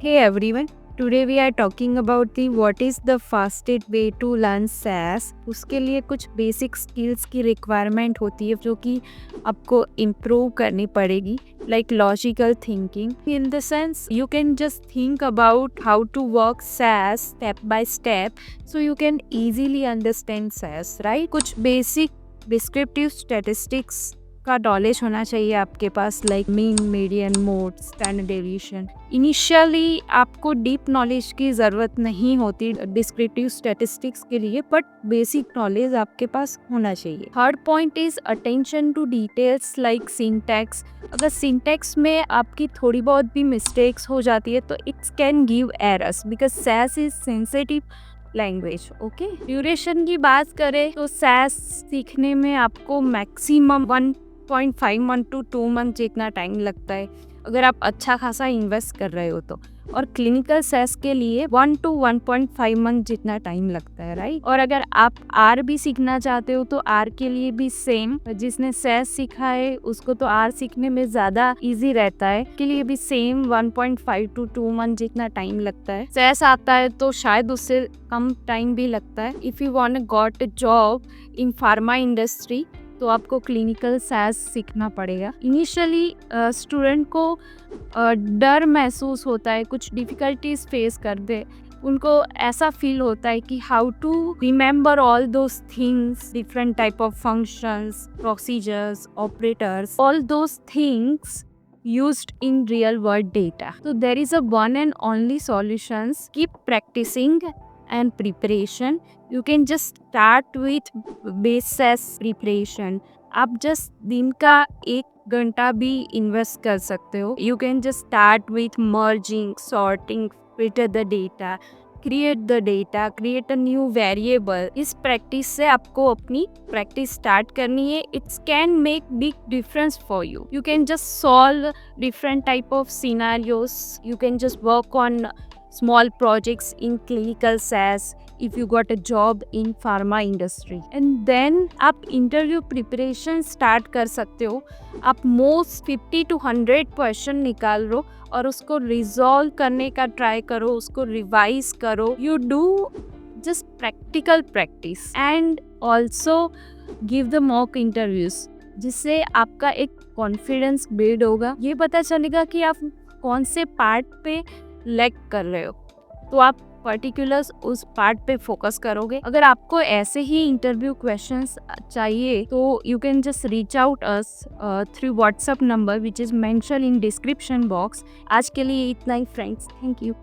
Hey everyone, today we are talking about the what is the fastest way to learn SAS। उसके लिए कुछ basic skills की requirement होती है जो कि आपको इम्प्रूव करनी पड़ेगी, like logical thinking. In the sense you can just think about how to work SAS step by step, so you can easily understand SAS, right. कुछ बेसिक डिस्क्रिप्टिव स्टैटिस्टिक्स का नॉलेज होना चाहिए आपके पास, like mean, median, mode, standard deviation. Initially आपको deep knowledge की ज़रूरत नहीं होती डिस्क्रिप्टिव स्टैटिस्टिक्स के लिए, बट बेसिक नॉलेज आपके पास होना चाहिए। Third point is attention to details like syntax. अगर सिंटैक्स में आपकी थोड़ी बहुत भी मिस्टेक्स हो जाती है तो it's can give errors because SAS is sensitive language. Okay, duration की बात करें तो SAS सीखने में आपको मैक्सिमम 1.5 मंथ टू 2 मंथ जितना टाइम लगता है अगर आप अच्छा खासा इन्वेस्ट कर रहे हो तो, और क्लिनिकल SAS के लिए 1 to 1.5 मंथ जितना टाइम लगता है, राइट। और अगर आप R भी सीखना चाहते हो तो R के लिए भी सेम, जिसने SAS सीखा है उसको तो R सीखने में ज़्यादा इजी रहता है, के लिए भी सेम 1.5 to 2 मंथ जितना टाइम लगता है। SAS आता है तो शायद उससे कम टाइम भी लगता है। If you want got a job in pharma industry तो आपको क्लिनिकल SAS सीखना पड़ेगा। इनिशियली स्टूडेंट को डर महसूस होता है, कुछ डिफ़िकल्टीज फेस करते, उनको ऐसा फील होता है कि how to remember all those things, different type of functions, procedures, operators, all those things used in real world data. So there is a one and only solutions. Keep practicing and preparation. You can just start with base preparation. आप just दिन का 1 घंटा भी invest कर सकते हो। You can just start with merging, sorting, filter the data, create the data, create a new variable. इस practice से आपको अपनी प्रैक्टिस स्टार्ट करनी है। It's can make big difference for you. You can just solve different type of scenarios. You can just work on small projects in clinical SAS if you got a job in pharma industry, and then आप interview preparation start कर सकते हो। आप most 50 to 100 question निकाल लो और उसको resolve करने का ट्राई करो, उसको रिवाइज करो। You do just practical practice and also give the mock interviews, जिससे आपका एक कॉन्फिडेंस बिल्ड होगा। ये पता चलेगा कि आप कौन से पार्ट पे लैग कर रहे हो, तो आप पर्टिकुलर्स उस पार्ट पे फोकस करोगे। अगर आपको ऐसे ही इंटरव्यू क्वेश्चंस चाहिए तो you can just reach out us through WhatsApp number which is mention in description box. आज के लिए इतना ही फ्रेंड्स, थैंक यू।